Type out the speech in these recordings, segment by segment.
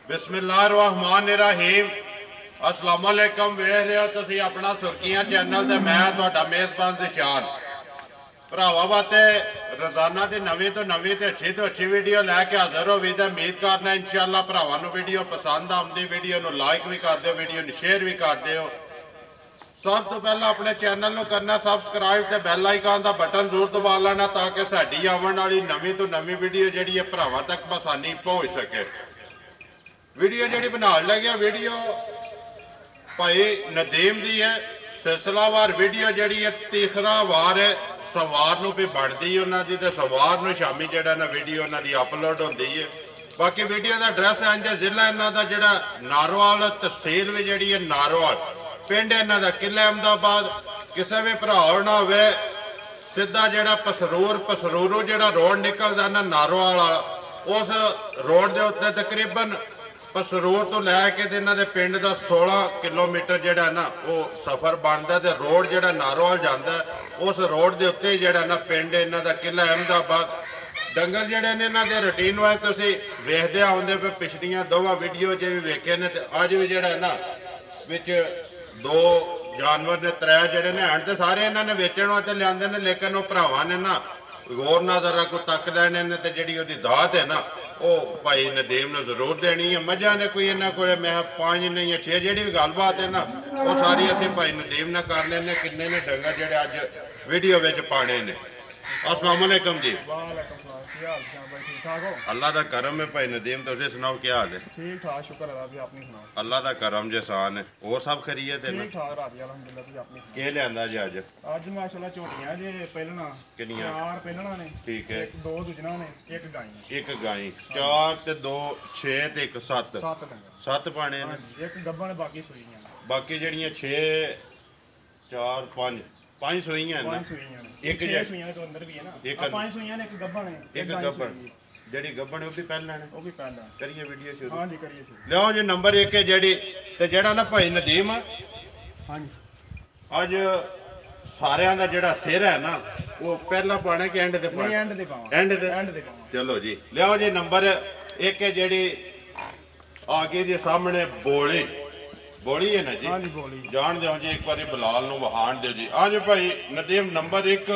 बिस्मिल्लाहिर्रहमानिर्रहीम। अस्सलाम वालेकुम। वेख रहे हो तुसीं अपना सुर्खियां चैनल ते मैं तुहाडा मेज़बान ज़िशान। भरावां वास्ते रोज़ाना की नवीं तो नवीं ते अच्छी वीडियो लैके हाज़र हो भी ते उम्मीद करना इंशाअल्लाह भरावां नूं वीडियो पसंद आउंदी। वीडियो नूं लाइक भी कर दिओ, वीडियो नूं शेयर भी कर दिओ। सब तो पहला अपने चैनल नूं करना सबसक्राइब ते बैल आइकन का बटन जरूर दबा लेना ताकि साडी आवन वाली नवीं तो नवीं वीडियो जिहड़ी है भरावां तक आसानी पहुँच सके। वीडियो जी बना लगे वीडियो भाई नदीम की है, सिलसिलावार वीडियो जी है, तीसरा वार है। सवार भी बनती उन्होंने तो सवार में शामी जरा ना वीडियो उन्होंने अपलोड होती है। बाकी वीडियो का एड्रैस इंज जिला इन्हों का जोड़ा नारोवाल, तहसील भी जी है नारोवाल, पिंड इन्हों का किला अहमदाबाद। किसी भी भरा ना हो सीधा जोड़ा पसरूरों जो रोड निकलता ना नारोवाल वाला, उस रोड के उत्ते तकरीबन पसरूर तो लैके इन्हों के पिंड का 16 किलोमीटर जोड़ा ना वो सफ़र बनता है। रोड जोड़ा नारोवाल जाता है, उस रोड के उत्ते जोड़ा ना पिंड इन्हों का किला अहमदाबाद। डंगर जोड़े ने इन्हों के रूटीन वाइज तुसीं वेखदे आउंदे पे पिछलियां दोवां वीडियो च भी वेखे ने ते अज भी जोड़ा ना विच दो जानवर ने त्रै जोड़े ने हन तो सारे इन्होंने वेचण वास्ते लिआंदे ने, लेकिन वो भरावां ने ना गौर नाजर को तक लैने ने ते जिहड़ी उहदी दात है ना वो भाई नदीम ने जरूर देनी है। मझां ने कोई इन्होंने को मैं 5 नहीं 6 जी भी गलबात है ना वो सारी असीं भाई नदीम ने कर लेने। किन्ने ने डंगर जोड़े अज वीडियो में पाने ने। अस्सलाम वालेकुम जी। अल्लाह का करम है भाई नदीम, तुसीं सुनाओ क्या हाल है? ठीक ठाक, शुक्र है भी अपनी सुनाओ। अल्लाह का करम जसान है, और सब खरीद है ना? ठीक ठाक राजी अल्हम्दुलिल्लाह। तुसीं अपनी के लिआंदा जी अज? अज माशाल्लाह झोटियां जे पहलना किन्नियां? 4 पहलना ने, ठीक है, 2 दुजना ने, 1 गाय। 1 गाय 4 ते 2 6 ते 1 7 7 पाने ने। एक गब्बा ने, बाकी सुईयां ने। बाकी जड़ियां 6 4 5 सुईयां ने। 5 सुईयां ने, एक 6 सुईयां तो अंदर भी है ना। 5 सुईयां ने, 1 गब्बा ने, 1 गब्बन जड़ी गब्बन वो भी पहला ने। वो भी पहला करिए वीडियो शुरू। हां जी करिए शुरू। लियो जी नंबर 1 है जड़ी ते जेड़ा ना भाई नदीम हां जी अज सारियां दा जेड़ा सिर है ना वो पहला पाना कि एंड ते पाना? And they Pawa. एंड ते पावा। चलो जी लियो जी नंबर 1 है जड़ी आगे जी सामने बोली बोली है ना जी? हां जी बोली जान दो जी, एक बार बिलाल नूं वहाण दो जी। हाँ जी भाई नदीम नंबर 1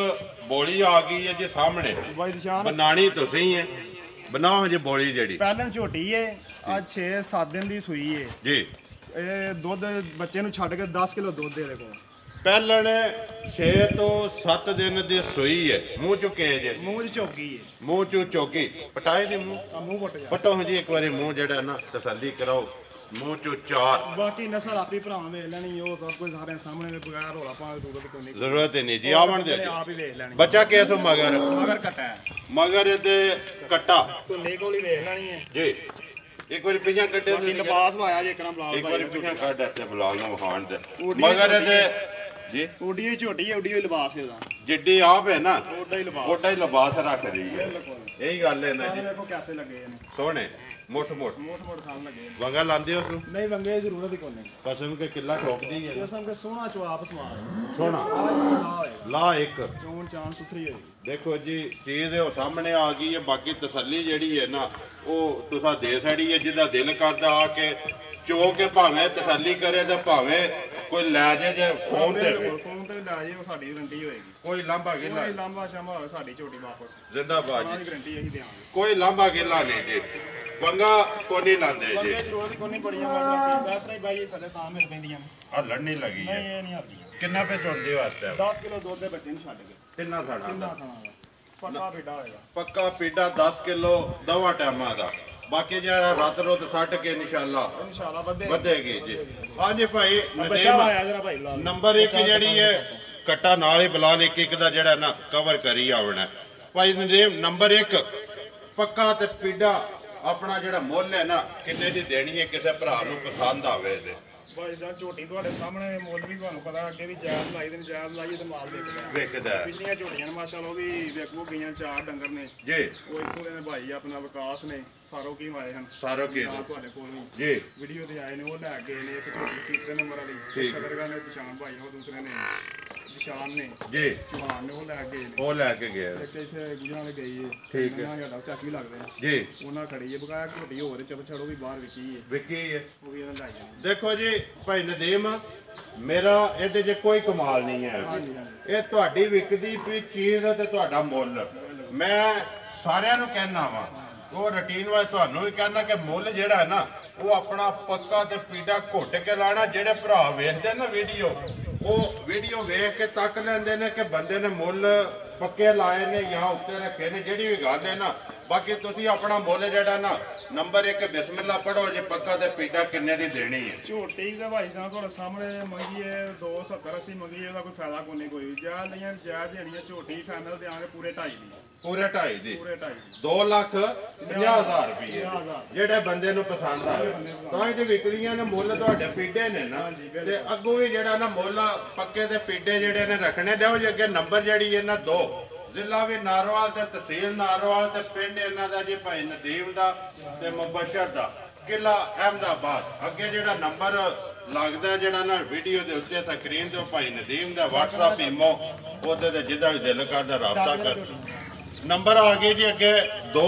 बोली आ गई है जी सामने। भाई निशान बनानी तुसीं है, बनाओ जी बोली जड़ी। पहलन झोटी है, आज 6-7 दिन की सूई है जी। ਇਹ ਦੁੱਧ ਬੱਚੇ ਨੂੰ ਛੱਡ ਕੇ 10 ਕਿਲੋ ਦੁੱਧ ਦੇ ਦੇਖੋ। ਪਹਿਲਣ 6 ਤੋਂ 7 ਦਿਨ ਦੀ ਸੂਈ ਹੈ। ਮੂੰਹ ਚੁੱਕੇ ਜੇ? ਮੂੰਹ 'ਚ ਝੋਕੀ ਹੈ। ਮੂੰਹ ਚੋਂ ਚੌਕੀ ਪਟਾਏ ਦੀ ਮੂੰਹ ਮੂੰਹ ਪਟ ਜਾ ਪਟੋ ਜੀ ਇੱਕ ਵਾਰੀ ਮੂੰਹ ਜਿਹੜਾ ਨਾ ਤਸੱਲੀ ਕਰਾਓ। ਮੂੰਹ ਚੋਂ 4 ਬਾਕੀ ਨਸਲ ਆਪੀ ਭਰਾਵਾਂ ਵੇਖ ਲੈਣੀ, ਉਹ ਸਭ ਕੁਝ ਸਾਰੇ ਸਾਹਮਣੇ ਬਗੈਰ ਰੋਲਾ ਪਾਉਣ ਦੀ ਜ਼ਰੂਰਤ ਕੋਈ ਨਹੀਂ। ਜ਼ਰੂਰਤ ਹੀ ਨਹੀਂ ਜੀ, ਆਵਣ ਦਿਓ ਜੀ। ਆਪ ਹੀ ਵੇਖ ਲੈਣੀ। ਬੱਚਾ ਕਿਸ ਮਗਰ? ਮਗਰ ਕੱਟਾ ਹੈ, ਮਗਰ ਇਹਦੇ ਕੱਟਾ ਧੁੰਨੇ ਕੋਲ ਹੀ ਵੇਖ ਲੈਣੀ ਹੈ ਜੀ। ਇੱਕ ਵਾਰੀ ਪਿੱਛੇ ਕੱਟੇ ਬਾਕੀ ਲਿਬਾਸ ਪਾਇਆ ਜੇ ਕਰਾਂ ਬਲਾਲ ਇੱਕ ਵਾਰੀ ਭਾਈ ਪਿੱਛੇ ਕੱਢ ਇੱਥੇ ਬਲਾਲ ਨੂੰ ਵਹਾਣ ਦੇ ਉਹਦੀ ਮਗਰ ਇਹਦੇ ਜੀ। ਓਡੀ ਹੀ ਝੋਟੀ ਹੈ, ਓਡੀ ਹੀ ਲਿਬਾਸ ਇਹਦਾ ਜਿੱਡੀ ਆਪ ਹੈ ਨਾ ਓਡਾ ਹੀ ਲਿਬਾਸ, ਓਡਾ ਹੀ ਲਿਬਾਸ ਰੱਖ ਰਹੀ ਹੈ। ਬਿਲਕੁਲ ਇਹੀ ਗੱਲ ਹੈ ਨਾ ਜੀ। ਦੇਖੋ ਕਿਵੇਂ ਲੱਗੇ ਨੇ, ਸੋਹਣੇ ਮੋਟ ਮੋਟ ਖਾਣ ਲੱਗੇ। ਵੰਗਾ ਲਾਂਦੇ ਉਸ ਨੂੰ? ਨਹੀਂ ਵੰਗੇ ਦੀ ਜ਼ਰੂਰਤ ਹੀ ਕੋਈ ਨਹੀਂ। ਕਸਮ ਕੇ ਕਿੱਲਾ ਠੋਕਦੀ ਹੈ ਕਿਸਮ ਕੇ ਸੋਹਣਾ ਚਵਾਪ ਸਮਾਰ ਸੋਹਣਾ ਲਾ ਇੱਕ ਚੋਣ ਚਾਣ ਸੁਥਰੀ ਹੈ। देखो जी चीज़ वो सामने आ गई है। बाकी तसल्ली जी है ना वो तुसा दे छड़ी है, जिदा दिल करता आके चो के भावें तसल्ली करे तो भावें कोई लै जे फोन ते ਫੋਨ ਤੇ ਲਾ ਜੇ, ਉਹ ਸਾਡੀ ਗਰੰਟੀ ਹੋਏਗੀ। कोई लांबा गिला ਕੋਈ ਲਾਂਬਾ ਸ਼ਾਮਾ ਹੋਵੇ ਸਾਡੀ ਝੋਟੀ वापस जिंदाबाद ਦੀ जी। ਗਰੰਟੀ ਇਹੀ ਦੇਵਾਂਗੇ। कोई लांबा गिला नहीं जी, वंगा को नहीं लाते जी। ਬੰਦੇ ਜ਼ਰੂਰਤ ਕੋਈ ਨਹੀਂ, ਬੜੀਆਂ ਮਾਤਰਾ ਸੀ ਦੱਸ ਰਹੀ ਬਾਈ ਥੱਲੇ ਤਾਂ ਮਿਲ ਪੈਂਦੀਆਂ ਨੇ। हलन नहीं लगी है। ਨਹੀਂ ਇਹ ਨਹੀਂ ਆਉਂਦੀਆਂ। किन्ना पे चौंदे वास्ते 10 ਕਿਲੋ ਦੁੱਧ ਦੇ ਬੱਚੇ ਨੂੰ ਛੱਡ ਕੇ किन्ना थाना ਕਿੰਨਾ ਖਾਣਾ ਦਾ ਪੱਕਾ ਬੇਟਾ ਹੋਏਗਾ। पक्का पीडा 10 किलो दवा टाइम का। बाकी जरा रात रोत सट के इंशाल्लाह ਇਨਸ਼ਾਅੱਲਾ ਵਧੇ ਵਧੇਗੀ ਜੀ। हाँ जी भाई ਬੱਚਾ ਆਇਆ ਜਰਾ ਭਾਈ ਲਾ ਨੰਬਰ 1 ਜਿਹੜੀ ਹੈ ਕੱਟਾ ਨਾਲ ਹੀ ਬਲਾਲ ਇੱਕ ਦਾ ਜਿਹੜਾ ਨਾ ਕਵਰ ਕਰੀ ਆਉਣਾ ਭਾਈ ਨਦੀਮ। ਨੰਬਰ 1 ਪੱਕਾ ਤੇ ਪੀਡਾ ਆਪਣਾ ਜਿਹੜਾ ਮੁੱਲ ਹੈ ਨਾ ਕਿੰਨੇ ਦੀ ਦੇਣੀ ਹੈ ਕਿਸੇ ਭਰਾ ਨੂੰ ਪਸੰਦ ਆਵੇ ਤੇ? ਭਾਈ ਸਾਹਿਬ ਝੋਟੀ ਤੁਹਾਡੇ ਸਾਹਮਣੇ ਮੁੱਲ ਵੀ ਤੁਹਾਨੂੰ ਪਤਾ, ਅੱਗੇ ਵੀ ਜਾਇਜ਼ ਲਾਈ ਦਿਨ ਜਾਇਜ਼ ਲਾਈਏ ਤੇ ਮਾਲ ਵੇਖਦਾ ਪਿਛਲੀਆਂ ਝੋਟੀਆਂ ਨੇ ਮਾਸ਼ਾਅੱਲਾ ਉਹ ਵੀ ਵੇਖੋ ਗਈਆਂ 4 ਡੰਗਰ ਨੇ ਜੀ। ਉਹ ਇੱਥੋਂ ਦੇ ਨੇ ਭਾਈ ਆਪਣਾ ਵਿਕਾਸ ਨੇ ਸਾਰੋ ਕੀ ਆਏ ਹਨ ਸਾਰੋ ਕੀ ਨਾਲ ਤੁਹਾਡੇ ਕੋਲ ਜੀ ਵੀਡੀਓ ਤੇ ਆਏ ਨੇ ਉਹ ਲੈ ਕੇ ਨੇ ਇੱਕ ਝੋਟੀ ਤੀਸਰੇ ਨੰਬਰ ਵਾਲੀ ਠੀਕ। ਸ਼ਦਰਗਾ ਨੇ ਪਛਾਣ ਭਾਈ ਉਹ ਦੂਸਰੇ ਨੇ ਨਿਸ਼ਾਨ ਨੇ ਜੀ ਚੌਹਾਨ ਨੇ ਉਹ ਲੈ ਕੇ ਨੇ ਉਹ ਲੈ ਕੇ ਗਏ ਇੱਕ ਇੱਥੇ ਗੁਜਰਾਂ ਵਾਲੇ ਗਈ ਹੈ ਠੀਕ ਹੈ। ਸਾਡਾ ਚਾਚੀ ਲੱਗਦੇ ਆ ਜੀ ਉਹਨਾਂ ਖੜੀ ਹੈ ਬਕਾਇਆ ਝੋਟੀ ਹੋਰ ਚਲੋ ਛੜੋ ਵੀ ਬਾਹਰ ਵਿਕੀ ਹੈ ਵਿਕੀ ਹੈ। ਉਹ ਵੀ ਇਹਨਾਂ ਲਾਈ ਜਾਂਦੇ ਦੇਖੋ ਜੀ ਭਾਈ ਨਦੀਮ ਮੇਰਾ ਇਹਦੇ 'ਚ ਕੋਈ ਕਮਾਲ ਨਹੀਂ ਹੈ ਇਹ ਤੁਹਾਡੀ ਵਿਕਦੀ ਵੀ ਚੀਜ਼ ਤੇ ਤੁਹਾਡਾ ਮੁੱਲ ਮੈਂ ਸਾਰਿਆਂ ਨੂੰ ਕਹਿਣਾ ਵਾ ਉਹ ਰੁਟੀਨ ਵਾਇਜ਼ ਤੁਹਾਨੂੰ ਵੀ ਕਹਿਣਾ ਕਿ ਮੁੱਲ ਜਿਹੜਾ ਹੈ ਨਾ ਉਹ ਆਪਣਾ ਪੱਕਾ ਤੇ ਪੀੜਾ ਘੁੱਟ ਕੇ ਲਾਣਾ। ਜਿਹੜੇ ਭਰਾ ਵੇਖਦੇ ਨਾ ਵੀਡੀਓ ਉਹ ਵੀਡੀਓ ਵੇਖ ਕੇ ਤੱਕ ਲੈਂਦੇ ਨੇ ਕਿ ਬੰਦੇ ਨੇ ਮੁੱਲ ਪੱਕੇ ਲਾਏ ਨੇ ਜਾਂ ਉੱਤੇ ਰੱਖੇ ਨੇ। ਜਿਹੜੀ ਵੀ ਗੱਲ ਹੈ ਨਾ ਬਾਕੀ ਤੁਸੀਂ ਆਪਣਾ ਮੁੱਲ ਜਿਹੜਾ ਨਾ ਨੰਬਰ 1 ਬਿਸਮਿਲ੍ਲਾ ਪੜੋ ਜੇ ਪੱਕਾ ਤੇ ਪੀੜਾ ਕਿੰਨੇ ਦੀ ਦੇਣੀ ਹੈ। ਝੋਟੀ ਦੇ ਭਾਈ ਸਾਹਿਬ ਤੁਹਾਡੇ ਸਾਹਮਣੇ ਮੰਗੀ ਹੈ 270-80 ਮੰਗੀ ਉਹਦਾ ਕੋਈ ਫਾਇਦਾ ਕੋਈ ਨਹੀਂ ਕੋਈ ਜਾ ਲਈਆਂ ਜਾ ਦੇਣੀਆਂ ਝੋਟੀ ਫਾਈਨਲ ਦੇ ਆਂਗੇ ਪੂਰੇ 2.5 ਦੀ ਪੂਰੇ 2.5 ਦੀ ਪੂਰੇ 2.5 2,50,000 ਰੁਪਏ ਜਿਹੜੇ ਬੰਦੇ ਨੂੰ ਪਸੰਦ ਆਵੇ ਤਾਂ ਇਹਦੇ ਵਿਕਦੀਆਂ ਨੇ ਮੁੱਲ ਤੁਹਾਡੇ ਪੀੜੇ ਨੇ ਨਾ ਤੇ ਅੱਗੋਂ ਵੀ ਜਿਹੜਾ ਨਾ ਮੁੱਲ ਪੱਕੇ ਤੇ ਪੀੜੇ ਜਿਹੜੇ ਨੇ ਰੱਖਣੇ ਲਿਓ ਜੀ। ਅੱਗੇ ਨੰਬਰ ਜਿਹੜੀ ਇਹਨਾਂ 2 ਜ਼ਿਲ੍ਹਾ ਵੀ ਨਾਰੋਵਾਲ ਤੇ ਤਹਿਸੀਲ ਨਾਰੋਵਾਲ ਤੇ ਪਿੰਡ ਇਹਨਾਂ ਦਾ ਜੀ ਭਾਈ ਨਦੀਮ ਦਾ ਤੇ ਮੁਬਸ਼ਰ ਦਾ ਕਿਲਾ ਅਹਿਮਦਾਬਾਦ। ਅੱਗੇ ਜਿਹੜਾ ਨੰਬਰ ਲੱਗਦਾ ਜਿਹੜਾ ਨਾ ਵੀਡੀਓ ਦੇ ਉੱਤੇ ਸਕਰੀਨ ਤੇ ਭਾਈ ਨਦੀਮ ਦਾ WhatsApp ਈਮੋ ਉਹਦੇ ਤੇ ਜਿੱਦਾਂ ਵੀ ਦਿਲ ਕਰਦਾ ਰਾਬਤਾ ਕਰ। ਨੰਬਰ ਆ ਗਏ ਜੀ ਅੱਗੇ 2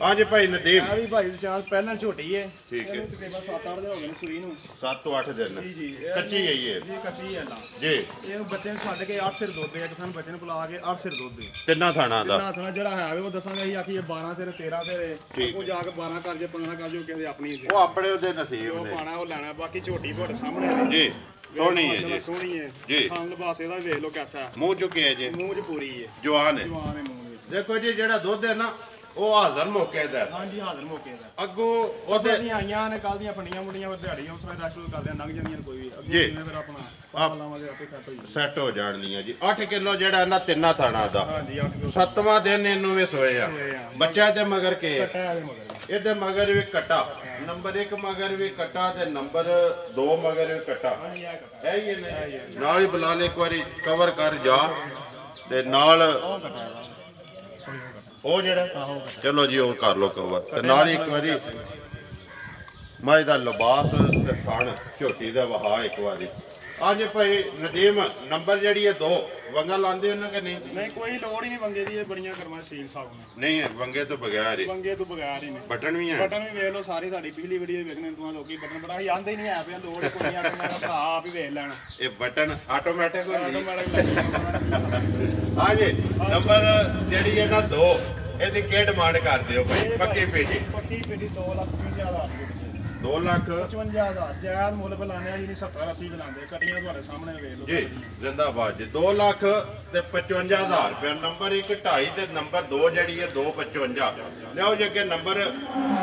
ਹਾਂਜੀ ਭਾਈ ਨਦੀਮ ਆ ਵੀ ਭਾਈ ਵਿਸ਼ਾਲ ਪਹਿਲਾਂ ਝੋਟੀ ਹੈ ਠੀਕ ਹੈ। ਇਹਨੂੰ ਤਕਰੀਬਨ 7-8 ਦਿਨ ਹੋ ਗਏ ਨੇ ਸੂਈ ਨੂੰ 7 ਤੋਂ 8 ਦਿਨ ਜੀ ਕੱਚੀ ਹੈ ਇਹ ਜੀ ਕੱਚੀ ਹੈ ਲਾ ਜੀ। ਇਹ ਬੱਚੇ ਨੂੰ ਛੱਡ ਕੇ 8 ਸਿਰ ਦੁੱਧ ਦੇ ਇੱਕ ਸਾਨੂੰ ਬੱਚੇ ਨੂੰ ਬੁਲਾ ਕੇ 8 ਸਿਰ ਦੁੱਧ ਦੇ ਤਿੰਨਾਂ ਥਾਣਾ ਦਾ ਨਾ ਥਣਾ ਜਿਹੜਾ ਹੈ ਉਹ ਦੱਸਾਂਗੇ ਅਸੀਂ ਆਖੀਏ 12 ਸਿਰ 13 ਸਿਰ ਠੀਕ ਉਹ ਜਾ ਕੇ 12 ਕਰ ਜੇ 15 ਕਰ ਜੇ ਕਿਸੇ ਆਪਣੀ ਉਹ ਆਪਣੇ ਉਹਦੇ ਨਸੀਬ ਉਹ ਨੇ ਪਾਣਾ ਉਹ ਲੈਣਾ ਬਾਕੀ ਝੋਟੀ ਤੁਹਾਡੇ ਸਾਹਮਣੇ ਹੈ ਜੀ। ਸੋਹਣੀ ਹੈ ਮਾਸ਼ਾਅੱਲਾ ਜੀ ਸੋਹਣੀ ਹੈ ਜੀ। ਖਾਨ ਲਿਬਾਸ ਇਹਦਾ ਵੇਖ ਲਓ ਕਿਹਦਾ ਹੈ ਮੂੰਹ ਚੁੱਕੇ ਹੈ ਜੀ ਮੂੰਹ 'ਚ ਪੂਰੀ ਹੈ ਜਵਾਨ ਹੈ। ਜਵਾਨ ਹੈ ਮੂੰਹ ਵਿੱਚ ਦੇਖੋ ਜੀ ਜਿਹੜਾ ਦੁੱਧ ਹੈ ਨਾ ਉਹ ਹਾਜ਼ਰ ਮੌਕੇ ਦਾ ਹੈ। ਹਾਂਜੀ ਹਾਜ਼ਰ ਮੌਕੇ ਦਾ ਅੱਗੋਂ ਉਹਦੇ ਉਹਦੇ ਦੀਆਂ ਆਈਆਂ ਨੇ ਕੱਲ ਦੀਆਂ ਫੰਡੀਆਂ ਮੁੰਡੀਆਂ ਦਿਹਾੜੀਆਂ ਉਸ ਤਰ੍ਹਾਂ ਰੈਸਟੋਰੈਂਟ ਕਰਦੇ ਆ ਲੰਘ ਜਾਂਦੀਆਂ ਨੇ ਕੋਈ ਵੀ ਅੱਗੇ ਜੀ। ਜਿਵੇਂ ਫਿਰ ਆਪਣਾ ਪਾਪਾ ਲਾਵਾਂਗੇ ਆਪੇ ਸੈੱਟ ਹੋ ਜਾਊ। ਸੈੱਟ ਹੋ ਜਾਣਦੀਆਂ ਜੀ 8 ਕਿਲੋ ਜਿਹੜਾ ਨਾ ਤਿੰਨਾਂ ਥਾਣਾ ਦਾ ਹਾਂਜੀ 8 ਕਿਲੋ 7ਵਾਂ ਦਿਨ ਇਹਨੂੰ ਵੀ ਸੋਏ ਆ ਸੋਏ ਆ। ਬੱਚਾ ਤੇ ਮਗਰ ਕੇ ਕੱਟਾ ਇਹਦੇ ਮਗਰ ਇਹਦੇ ਮਗਰ ਵੀ ਕਟਾ ਨੰਬਰ 1 ਮਗਰ ਵੀ ਕਟਾ ਤੇ ਨੰਬਰ 2 ਮਗਰ ਵੀ ਕਟਾ ਹਾਂਜੀ ਆ ਕੱਟਾ ਇਹ ਹੀ ਨੇ ਨਾਲ ਹੀ ਬੁਲਾ ਲੈ ਇੱਕ ਵਾਰੀ ਕਵਰ ਕਰ ਜਾ ਤੇ ਨਾਲ ਉਹ ਕੱਟਾ ਇਹਦਾ ਸੋਈ ਉਹ ਕੱਟਾ ਉਹ ਜਿਹੜਾ ਆਹੋ ਕੱਟਾ ਚਲੋ ਜੀ ਉਹ ਕਰ ਲੋ ਕਵਰ ਤੇ ਨਾਲ ਹੀ ਇੱਕ ਵਾਰੀ ਮਾਈ ਦਾ ਲਿਬਾਸ ਤੇ ਥਣ ਝੋਟੀ ਦਾ ਵਹਾ ਇੱਕ ਵਾਰੀ ਅੱਜ ਭਾਈ ਨਦੀਮ ਨੰਬਰ ਜਿਹੜੀ ਹੈ 2 ਵੰਗਾ ਲਾਉਂਦੇ ਉਹਨਾਂ ਕਿ ਨਹੀਂ ਨਹੀਂ ਕੋਈ ਲੋੜ ਹੀ ਨਹੀਂ ਵੰਗੇ ਦੀ ਇਹ ਬੜੀਆਂ ਕਰਮਾਂ ਸੀਲ ਸਾਹਿਬ ਨੇ ਨਹੀਂ ਵੰਗੇ ਤੋਂ ਬਗੈਰ ਹੀ ਵੰਗੇ ਤੋਂ ਬਗੈਰ ਹੀ ਨੇ ਬਟਨ ਵੀ ਹੈ ਬਟਨ ਵੀ ਵੇਖ ਲਓ ਸਾਰੀ ਸਾਡੀ ਪਿਛਲੀ ਵੀਡੀਓ ਵੇਖਣੇ ਤੋਂ ਲੋਕੀ ਬਟਨ ਬੜਾ ਹੀ ਆਂਦੇ ਹੀ ਨਹੀਂ ਆ ਪਿਆ ਲੋੜ ਕੋਈ ਨਹੀਂ ਆ ਕੇ ਮੇਰਾ ਭਰਾ ਆਪ ਹੀ ਵੇਖ ਲੈਣ ਇਹ ਬਟਨ ਆਟੋਮੈਟਿਕ ਹੁੰਦੀ ਆਟੋਮੈਟਿਕ ਹਾਂਜੀ ਨੰਬਰ ਜਿਹੜੀ ਹੈ ਨਾ 2 ਇਹਦੀ ਕੀ ਡਿਮਾਂਡ ਕਰਦੇ ਹੋ ਭਾਈ ਪੱਕੀ ਪੇਟੀ ਪੱਕੀ ਪੇਟੀ 2,50,000 ਦੀ 2 ਲੱਖ 55,000 ਜਾਇਜ਼ ਮੁੱਲ ਬੁਲਾਉਂਦੇ ਆ ਜੀ ਨਹੀਂ 70-80 ਬੁਲਾਉਂਦੇ ਕਟੀਆਂ ਤੁਹਾਡੇ ਸਾਹਮਣੇ ਵੇਖ ਲਓ ਜੀ ਜ਼ਿੰਦਾਬਾਦ ਜੀ 2 ਲੱਖ ਤੇ 55,000 ਰੁਪਏ ਨੰਬਰ 1 2.5 ਤੇ ਨੰਬਰ 2 ਜਿਹੜੀ ਹੈ 255 ਲਿਆਓ ਜੀ ਅੱਗੇ ਨੰਬਰ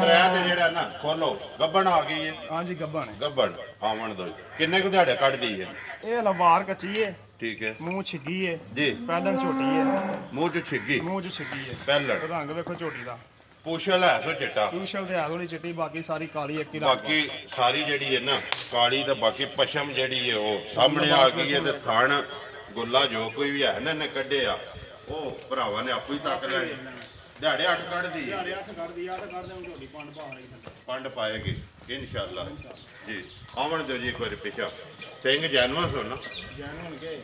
3 ਤੇ ਜਿਹੜਾ ਨਾ ਖੋਲੋ ਗੱਬਣ ਆ ਗਈ ਹੈ ਹਾਂਜੀ ਗੱਬਣ ਗੱਬਣ ਆਵਣ ਦੋ ਕਿੰਨੇ ਕੁ ਦਿਹਾੜੇ ਕੱਢਦੀ ਹੈ ਇਹ ਲਵਾਰ ਕੱਚੀ ਹੈ ਠੀਕ ਹੈ ਮੂੰਹ ਛਿੱਗੀ ਹੈ ਜੀ ਪਹਿਲਾਂ ਝੋਟੀ ਹੈ ਮੂੰਹ ਚ ਛਿੱਗੀ ਮੂੰਹ 'ਚ ਛਿੱਗੀ ਹੈ ਪਹਿਲਣ ਰੰਗ ਵੇਖੋ ਝੋਟੀ ਦਾ ਪੁਛਲ ਹੈ ਸੋ ਚਿੱਟਾ ਟਿਊਸ਼ਲ ਤੇ ਆਗੋਲੀ ਚਿੱਟੀ ਬਾਕੀ ਸਾਰੀ ਕਾਲੀ ਇੱਕ ਹੀ ਰੰਗ ਬਾਕੀ ਸਾਰੀ ਜਿਹੜੀ ਹੈ ਨਾ ਕਾਲੀ ਤੇ ਬਾਕੀ ਪਸ਼ਮ ਜਿਹੜੀ ਹੈ ਉਹ ਸਾਹਮਣੇ ਆ ਗਈ ਹੈ ਤੇ ਥਣ ਗੁੱਲਾ ਜੋ ਕੋਈ ਵੀ ਹੈ ਨਾ ਇਹਨੇ ਕੱਢਿਆ ਉਹ ਭਰਾਵਾਂ ਨੇ ਆਪੂ ਹੀ ਤੱਕ ਲੈਣੀ ਦਿਹਾੜੇ 8 ਕੱਢਦੀ ਹੈ 8 ਕਰਦੀ ਆ ਤਾਂ ਕਰਦੇ ਹਾਂ ਝੋਟੀ ਪੰਡ ਪਾ ਰਹੀ ਹੈ ਪੰਡ ਪਾਏਗੀ ਇਨਸ਼ਾਅੱਲਾ ਜੀ ਆਵਣ ਦਿਓ ਜੀ ਇੱਕ ਵਾਰੀ ਪਿਛਾ ਸਿੰਘ ਜਾਨਵਰ ਸੋ ਨਾ ਜਾਨਵਰ ਕੇ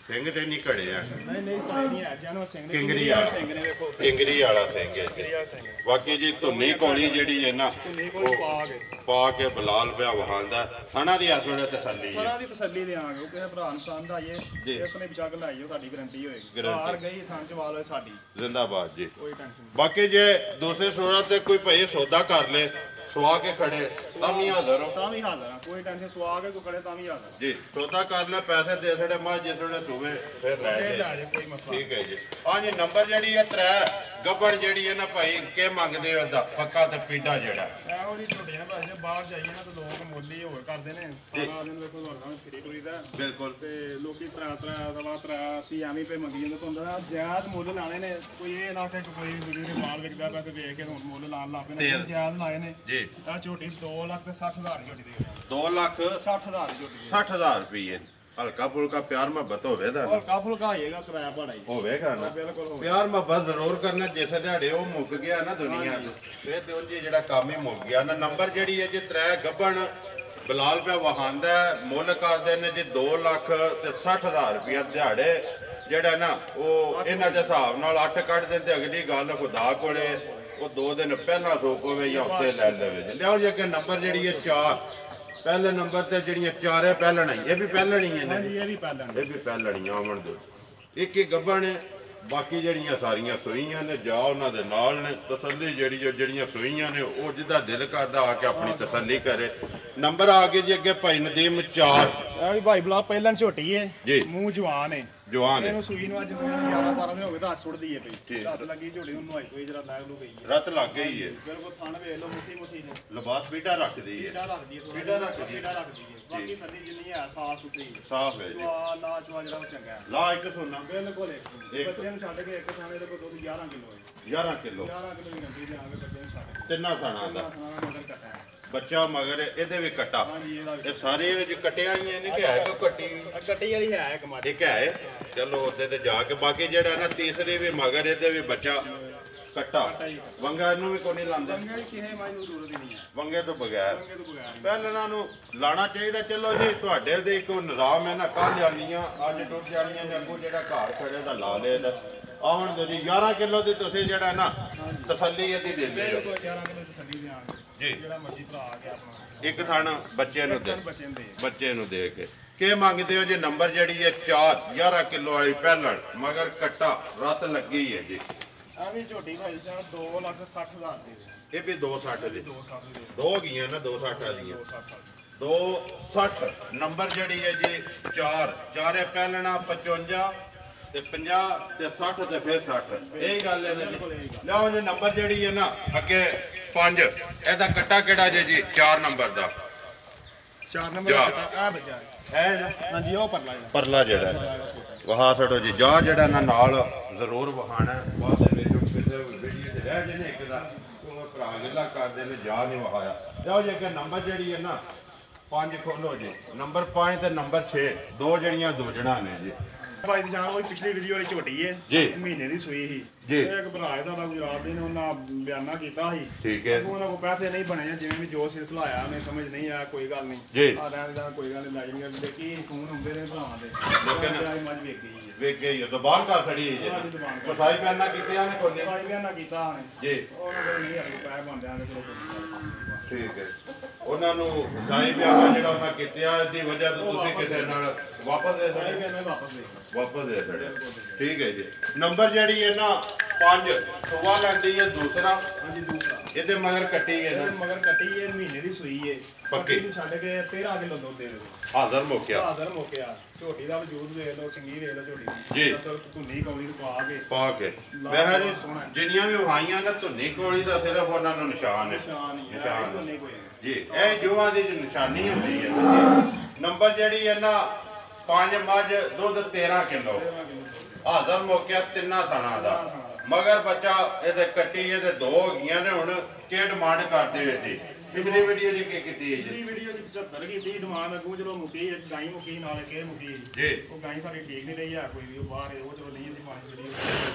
ਸਿੰਘ ਤੇ ਨਹੀਂ ਘੜੇ ਆ ਨਹੀਂ ਨਹੀਂ ਕੜੇ ਨਹੀਂ ਹੈ ਜਾਨਵਰ ਸਿੰਘ ਨੇ ਕਿੰਗਰੀ ਵਾਲੇ ਵਾਲਾ ਸਿੰਘ ਨੇ ਵੇਖੋ ਕਿੰਗਰੀ ਵਾਲਾ ਸਿੰਘ ਹੈ ਜੀ ਕਿੰਗਰੀ ਵਾਲਾ ਸਿੰਘ ਬਾਕੀ ਜੀ ਧੁੰਨੀ ਕੋਲੀ ਜਿਹੜੀ ਹੈ ਨਾ ਨਹੀਂ ਕੋਈ ਪਾ ਕੇ ਪਾ ਕੇ ਬਲਾਲ ਪਿਆ ਵਹਾਂਦਾ ਥਣਾ ਦੀ ਇਸ ਵੇਲੇ ਤਸੱਲੀ ਹੈ ਥਰਾਂ ਦੀ ਤਸੱਲੀ ਦੇਾਂਗੇ ਉਹ ਕਿਸੇ ਭਰਾ ਨੂੰ ਪਸੰਦ ਆਈਏ ਜੀ। ਇਸ ਨੇ ਵਿਚਾਕ ਲਾਈਓ ਸਾਡੀ ਗਾਰੰਟੀ ਹੋਏਗੀ Guarantee। ਬਾਹਰ ਗਈ ਥਾਂ ਚ ਵਾਲ ਹੋਏ ਸਾਡੀ ਜ਼ਿੰਦਾਬਾਦ ਜੀ ਕੋਈ ਟੈਨਸ਼ਨ ਨਹੀਂ ਬਾਕੀ ਜੇ ਦੂਸਰੇ ਸੂਰਤ ਤੇ ਕੋਈ ਭਾਈ ਸੌਦਾ ਕਰ ਲੇ ਸਵਾ ਕੇ ਖੜੇ ਤਾਂ ਵੀ ਹਾਜ਼ਰ ਹੋ ਤਾਂ ਵੀ ਹਾਜ਼ਰ ਆ ਕੋਈ ਟੈਨਸ਼ਨ ਸਵਾ ਕੇ ਕੋਈ ਕੜੇ ਤਾਂ ਵੀ ਹਾਜ਼ਰ ਜੀ ਸੌਦਾ ਕਰ ਲੈ ਪੈਸੇ ਦੇ ਛੜੇ ਮਾ ਜਿਸ ਵੇਲੇ ਸੂਵੇ ਫਿਰ ਲੈ ਇਹ ਜੇ ਲੈ ਜੇ ਕੋਈ ਮਸਲਾ ਠੀਕ ਹੈ ਜੀ ਹਾਂਜੀ ਨੰਬਰ ਜਿਹੜੀ ਹੈ 3 ਗੱਬੜ ਜਿਹੜੀ ਹੈ ਨਾ ਭਾਈ ਕੇ ਮੰਗਦੇ ਹੋ ਦਾ ਪੱਕਾ ਤੇ ਪੀਡਾ ਜਿਹੜਾ ਇਹੋ ਜਿਹੀ ਝੋਟੀਆਂ ਭਾਜੀ ਜੇ ਬਾਹਰ ਜਾਈਏ ਨਾ ਤਾਂ ਲੋਕ ਮੁੱਲ ਹੀ ਹੋਰ ਕਰਦੇ ਨੇ ਸਾਰਾ ਦਿਨ ਵੇਖੋ ਤੁਹਾਡੇ ਸਾਹਮਣੇ ਫਰੀ ਟੁਰੀ ਦਾ ਬਿਲਕੁਲ ਤੇ ਲੋਕੀ ਤਰਾ ਅਸੀਂ ਐਵੇਂ ਪੇ ਮੰਗੀ ਜਾਂਦੇ ਤੁਹਾਨੂੰ ਦੱਸਾਂ ਜਾਇਜ਼ ਮੁੱਲ ਲਾਣੇ ਨੇ ਕੋਈ ਇਹ ਨਾ ਕਿ ਕੋਈ ਵੀਡੀਓ ਦੇ ਮਾਲ ਵਿਕਦਾ ਪਿਆ ਤੇ ਵੇਖ ਕੇ ਹੁਣ ਮੁੱਲ ਲਾਣ ਲੱਗ ਪਏ ਨੇ ਜਾਇਜ਼ ਲਾਏ ਨੇ ਜੀ ਆ ਝੋਟੀ 2,60,000 ਝੋਟੀ ਦੇ 2 ਲੱਖ 60,000 ਝੋਟੀ ਦੇ 60,000 ਰੁਪਏ ਹਲਕਾ ਫੁਲਕਾ ਪਿਆਰ ਮੁਹੱਬਤ ਹੋਵੇਗਾ ਨਾ, ਹਲਕਾ ਫੁਲਕਾ ਹੋਏਗਾ ਕਿਰਾਇਆ ਭਾੜਾ ਹੀ ਹੋਵੇਗਾ ਨਾ। ਬਿਲਕੁਲ ਹੋਵੇਗਾ। ਪਿਆਰ ਮੁਹੱਬਤ ਜ਼ਰੂਰ ਕਰਨਾ, ਜਿਸ ਦਿਹਾੜੇ ਉਹ ਮੁੱਕ ਗਿਆ ਨਾ ਦੁਨੀਆ 'ਚ ਇਹ ਤੇ ਉਂਝ ਹੀ ਜਿਹੜਾ ਕੰਮ ਹੀ ਮੁੱਕ ਗਿਆ ਨਾ। ਨੰਬਰ ਜਿਹੜੀ ਹੈ ਜੀ 3 ਗੱਭਣ ਬਲਾਲ ਪਿਆ ਵਹਾਂਦਾ, ਮੁੱਲ ਕਰਦੇ ਨੇ ਜੀ 2,60,000 ਰੁਪਇਆ ਦਿਹਾੜੇ ਜਿਹੜਾ ਨਾ ਉਹ ਇਹਨਾਂ ਦੇ ਹਿਸਾਬ ਨਾਲ 8 ਕੱਢ ਦਿੰਦੇ। ਅਗਲੀ ਗੱਲ ਖੁਦਾ ਕੋਲੇ ਉਹ 2 ਦਿਨ ਪਹਿਲਾਂ ਸੋਪ ਹੋਵੇ ਜਾਂ ਹਫ਼ਤੇ ਲੈ ਲਵੇ ਜੀ। ਲਿਆਓ ਜੀ ਅੱਗੇ ਨੰਬਰ ਜਿਹੜੀ ਹੈ 4 ਪਹਿਲੇ ਨੰਬਰ ਤੇ ਜਿਹੜੀਆਂ 4 ਪਹਿਲਣ ਆਈ, ਇਹ ਵੀ ਪਹਿਲਣ ਹੀ ਨੇ ਹਾਂਜੀ, ਇਹ ਵੀ ਪਹਿਲਾਂ ਇਹ ਵੀ ਪਹਿਲਣੀਆਂ ਆਉਣ ਦਿਓ। ਇੱਕ ਹੀ ਗੱਭਣ ਨੇ, ਬਾਕੀ ਜਿਹੜੀਆਂ ਸਾਰੀਆਂ ਸੂਈਆਂ ਨੇ। ਜਾ ਉਹਨਾਂ ਦੇ ਨਾਲ ਨੇ ਤਸੱਲੀ ਜਿਹੜੀਆਂ ਸੂਈਆਂ ਨੇ ਉਹ ਜਿਹਦਾ ਦਿਲ ਕਰਦਾ ਆ ਕੇ ਆਪਣੀ ਤਸੱਲੀ ਕਰੇ। ਨੰਬਰ ਆ ਗਏ ਜੀ ਅੱਗੇ ਭਾਈ ਨਦੀਮ 4 ਇਹ ਵੀ ਭਾਈ ਬਲਾ ਪਹਿਲਾਂ ਝੋਟੀ ਏ ਜੀ। ਮੂੰਹ ਜਵਾਨ ਏ ਜਵਾਨ ਹੈ, ਇਹਨੂੰ ਸੂਈ ਨੂੰ ਅੱਜ 11-12 ਦਿਨ ਹੋ ਗਏ, ਦੱਸ ਸੁੱਟਦੀ ਏ ਠੀਕ। ਪਈ ਰਾਤ ਲੱਗੀ ਝੋਟੀ ਨੂੰ ਨਵਾਈ ਕੋਈ ਜਰਾ ਲੱਗ ਲੂ ਗਈ ਏ ਰਤ ਲੱਗ ਗਈ ਹੈ, ਬਿਲਕੁਲ ਥਣ ਵੇਖ ਲਓ ਮੁੱਠੀ ਨੇ ਲਿਬਾਸ ਬੀਟਾ ਰੱਖਦੀ ਹੈ, ਪੀੜਾ ਰੱਖਦੀ ਏ ਥੋੜਾ ਪੀੜਾ ਰੱਖਦੀ ਏ। ਪੀੜਾ ਰੱਖਦੀ ਏ ਬਾਕੀ ਥੱਲੇ ਜਿੰਨੀ ਹੈ ਸਾਫ ਸੁਥਰੀ ਸਾਫ ਹੈ ਜੀ। ਚਵਾ ਲਾ ਚਵਾ ਜਿਹੜਾ ਉਹ ਚੰਗਾ ਹੈ ਲਾ ਇੱਕ ਸੋਨਾ ਬਿਲਕੁਲ ਇੱਕ। ਬੱਚੇ ਨੂੰ ਛੱਡ ਕੇ ਇੱਕ ਥਾਣੇ ਦੇ ਕੋਲ ਦੁੱਧ 11 ਕਿਲੋ ਹੈ 11 ਕਿਲੋ 11 ਕਿਲੋ ਦੀ ਗੰਦੀ ਲਿਆਂਗੇ ਬੱਚੇ ਨੂੰ ਛੱਡ ਕੇ ਤਿੰਨਾਂ ਥਾਣਾ ਦਾ ਥਾਣਾ ਦਾ ਮਗਰ ਕੱਟਾ ਹੈ ਬੱਚਾ ਮਗਰ ਇਹਦੇ ਵੀ ਕਟਾ। ਹਾਂਜੀ ਇਹਦਾ ਵੀ ਇਹ ਸਾਰੇ ਵਿੱਚ ਕਟਿਆ ਹੀ ਨਹੀਂ ਕਿ ਹੈ ਕੋਈ ਕੱਟੀ ਕੱਟੀ ਵਾਲੀ ਹੈ ਇੱਕ ਮਾੜੀ ਇੱਕ ਹੈ। ਚਲੋ ਉਹਦੇ ਤੇ ਜਾ ਕੇ ਬਾਕੀ ਜਿਹੜਾ ਨਾ ਤੀਸਰੇ ਵੀ ਮਗਰ ਇਹਦੇ ਵੀ ਬੱਚਾ ਕੱਟਾ। ਵੰਗਾ ਇਹਨੂੰ ਵੀ ਕੋਈ ਨਹੀਂ ਲਾਉਂਦੇ, ਚੰਗਾ ਕਿਸੇ ਮਾਈ ਨੂੰ ਜ਼ਰੂਰਤ ਹੀ ਨਹੀਂ ਹੈ ਵੰਗੇ ਤੋਂ ਬਗੈਰ ਚੰਗੇ ਤੋਂ ਬਗੈਰ ਨਹੀਂ। ਪਹਿਲਾਂ ਨੂੰ ਲਾਣਾ ਚਾਹੀਦਾ। ਚਲੋ ਜੀ ਤੁਹਾਡੇ ਦੇ ਇੱਕ ਨਿਜ਼ਾਮ ਹੈ ਨਾ, ਕੱਲ ਜਾਂਦੀਆਂ ਅੱਜ ਟੁੱਟ ਜਾਣੀਆਂ ਨੇ, ਅੱਗੋਂ ਜਿਹੜਾ ਘਰ ਖੜੇ ਦਾ ਲਾ ਲੇ ਦਾ ਆਉਣ ਦੋ ਜੀ। 11 ਕਿਲੋ ਦੀ ਤੁਸੀਂ ਜਿਹੜਾ ਨਾ ਤਸੱਲੀ ਇਹਦੀ ਦਿੰਦੇ ਹੋ ਕੋਈ 11 ਕਿਲੋ ਤਸੱਲੀ ਦੇ ਆਣ ਜੀ। ਜਿਹੜਾ ਮਰਜ਼ੀ ਭਰਾ ਆ ਕੇ ਆਪਣਾ ਇੱਕ ਥਣ ਬੱਚੇ ਨੂੰ ਦੇ ਬੱਚੇ ਨੂੰ ਦੇ ਬੱਚੇ ਨੂੰ ਦੇ ਕੇ ਕੀ ਮੰਗਦੇ ਹੋ ਜੀ? ਨੰਬਰ ਜਿਹੜੀ ਹੈ 4 11 ਕਿਲੋ ਵਾਲੀ ਪਹਿਲਣ ਮਗਰ ਕੱਟਾ ਰਤ ਲੱਗੀ ਹੈ ਜੀ। ਆ ਵੀ ਝੋਟੀ ਭਾਈ ਸਾਹਿਬ 2,60,000 ਦੇ ਇਹ ਵੀ 260 ਦੀ 2,60 ਦੇ ਦੋ ਗਈਆਂ ਨਾ 260 ਵਾਲੀਆਂ 2,60 260 ਨੰਬਰ ਜਿਹੜੀ ਹੈ ਜੀ 4 ਚਾਰੇ ਪਹਿਲਣਾ 55 ਤੇ 50 ਤੇ 60 ਤੇ ਫਿਰ 60 ਇਹੀ ਗੱਲ ਹੈ ਨਾ ਜੀ। ਲਿਆਓ ਜੀ ਨੰਬਰ ਜਿਹੜੀ ਹੈ ਨਾ ਅੱਗੇ 5 ਇਹਦਾ ਕੱਟਾ ਕਿਹੜਾ ਜੀ 4 ਨੰਬਰ ਦਾ 4 ਨੰਬਰ ਚਾਰ। ਦਾ ਆ ਬੱਚਾ ਹੈ ਨਾ ਹਾਂਜੀ ਉਹ ਪਰਲਾ ਇਹਦਾ ਪਰਲਾ ਜਿਹੜਾ ਵਹਾ ਛੱਡੋ ਜੀ। ਜਾ ਜਿਹੜਾ ਨਾ ਨਾਲ ਜ਼ਰੂਰ ਵਹਾਣਾ ਬਾਅਦ ਦੇ ਵਿੱਚ ਕਿਸੇ ਵੀਡੀਓ ਤੇ ਰਹਿ ਜੇ ਨੇ ਇੱਕ ਦਾ ਉਹ ਭਰਾ ਗਿੱਲਾ ਕਰਦੇ ਨੇ ਜਾ ਨਹੀਂ ਵਹਾਇਆ। ਜਾਓ ਜੀ ਅੱਗੇ ਨੰਬਰ ਜਿਹੜੀ ਹੈ ਨਾ 5 ਖੋਲੋ ਜੀ। ਨੰਬਰ 5 ਤੇ ਨੰਬਰ 6 ਦੋ ਜਿਹੜੀਆਂ ਦੋਜਣਾ ਨੇ ਜੀ। ਭਾਈ ਦੀ ਜਾਨ ਉਹ ਪਿਛਲੀ ਵੀਡੀਓ ਵਾਲੀ ਝੋਟੀ ਏ ਜੀ। ਮਹੀਨੇ ਦੀ ਸੂਈ ਸੀ ਜੀ। ਇਹ ਇੱਕ ਭਰਾ ਇਹਦਾ ਗੁਜਰਾਤ ਦੇ ਨੇ ਉਹਨਾਂ ਬਿਆਨਾ ਕੀਤਾ ਸੀ ਠੀਕ ਹੈ ਉਹਨਾਂ ਕੋਲ ਪੈਸੇ ਨਹੀਂ ਬਣੇ ਜਿਵੇਂ ਵੀ ਜੋ ਸਿਲਸਿਲਾ ਆਇਆ ਉਹਨੇ ਸਮਝ ਨਹੀਂ ਆਇਆ ਕੋਈ ਗੱਲ ਨਹੀਂ ਜੀ। ਆ ਰਹਿਣ ਦਾ ਕੋਈ ਗੱਲ ਨਹੀਂ ਲਾਈ ਨਹੀਂ ਦੇਖੀ ਫੋਨ ਹੁੰਦੇ ਨੇ ਭਰਾਵਾਂ ਦੇ ਲੇਕਿਨ ਮੱਝ ਵੇਖ ਗਈ ਹੈ ਵੇਖ ਗਈ ਉਹ ਦੁਬਾਰ ਕਰ ਖੜੀ ਹੈ ਹਾਂਜੀ, ਜੀ। ਦੁਬਾਰ ਕਰ। ਕਸਾਈ ਪੈਨਾ ਕੀਤੀਆਂ ਨੇ ਕੋਈ ਸਾਈ ਬਿਆਨਾ ਕੀਤਾ ਉਹਨੇ ਜੀ। ਉਹਨਾਂ ਕੋਲ ਨਹੀਂ ਅਗਲੇ ਪੈਸੇ ਬਣਦੇ ਆਂਗੇ ਚਲੋ ਕੋਈ ਗੱਲ ਠੀਕ ਹੈ। ਉਹਨਾਂ ਨੂੰ ਕਸਾਈ ਪੈਨਾ ਜਿਹੜਾ ਉਹਨਾਂ ਕੀਤਿਆ ਦੀ ਵਜ੍ਹਾ ਤੋਂ ਤੁਸੀਂ ਕਿਸੇ ਨਾਲ ਵਾਪਸ ਦੇ ਨਹੀਂ ਸਾਈ ਸਕਦੇ ਬਿਆਨਾ ਵਾਪਸ ਦੇ ਵਾਪਸ ਦੇ ਸਕਦੇ ਠੀਕ ਹੈ ਜੀ। ਨੰਬਰ ਜਿਹੜੀ ਹੈ ਨਾ 5 ਸੁਬਾ ਲੈਂਦੀ ਹੈ ਦੂਸਰਾ ਹਾਂਜੀ ਦੂਸਰਾ ਇਹਦੇ ਮਗਰ ਕੱਟੀ ਹੈ ਇਹ ਨਾ ਮਗਰ ਕੱਟੀ ਇਹ ਮਹੀਨੇ ਦੀ ਸੂਈ ਏ ਪੱਕੀ। ਨੂੰ ਛੱਡ ਕੇ 13 ਕਿਲੋ ਦੁੱਧ ਦੇ ਦੇ ਹਾਜ਼ਰ ਮੁੱਕਿਆ ਹਾਜ਼ਰ ਮੋਕਿਆ ਝੋਟੀ ਦਾ ਵਜੂਦ ਵੇਖ ਲਓ ਸਿੰਗੀ ਵੇਖ ਲਓ ਝੋਟੀ ਜੀ। ਦੀ ਅਸਲ ਧੁੰਨੀ ਕੌਲੀ ਤੋਂ ਪਾ ਕੇ ਪਾ ਕੇ ਵੈਸੇ ਜੀ ਜਿਹੜੀਆਂ ਵੀ ਵਹਾਈਆਂ ਨੇ ਧੁੰਨੀ ਕੋਲੀ ਦਾ ਸਿਰਫ ਉਹਨਾਂ ਨੂੰ ਨਿਸ਼ਾਨ ਹੈ ਨਿਸ਼ਾਨ ਹੀ ਹੈ ਨਿਸ਼ਾਨ। ਧੁੰਨੀ ਕੋਈ ਜੀ ਇਹ ਜੋਆਂ ਦੀ ਨਿਸ਼ਾਨੀ ਹੁੰਦੀ ਹੈ ਜੀ। ਨੰਬਰ ਜਿਹੜੀ ਹੈ ਨਾ 5 ਮੱਝ ਦੁੱਧ 13 ਕਿਲੋ ਹਾਜ਼ਰ ਮੌਕਿਆ ਤਿੰਨਾਂ ਥਾਣਾ ਦਾ ਮਗਰ ਬੱਚਾ ਇਹਦੇ ਕੱਟੀ ਇਹਦੇ ਦੋ ਹੋ ਗਈਆਂ ਨੇ। ਹੁਣ ਕੀ ਡਿਮਾਂਡ ਕਰਦੇ ਹੋ ਇਹਦੀ? ਪਿਛਲੀ ਵੀਡੀਓ ਜੀ ਕੀ ਕੀਤੀ ਹੈ ਜੀ? ਪਿਛਲੀ ਵੀਡੀਓ ਦੀ 75 ਕੀਤੀ ਡਿਮਾਂਡ ਅੱਗੋਂ ਚਲੋ ਮੁੱਕੀ ਇੱਕ ਗਾਈ ਮੁੱਕੀ ਨਾਲ ਇੱਕ ਇਹ ਮੁੱਕੀ ਜੀ। ਉਹ ਗਾਈ ਸਾਡੀ ਠੀਕ ਨਹੀਂ ਰਹੀ ਆ ਕੋਈ ਵੀ ਉਹ ਬਾਹਰ ਉਹ ਚਲੋ ਨਹੀਂ ਅਸੀਂ ਪਾਣੀ ਵੀਡੀਓ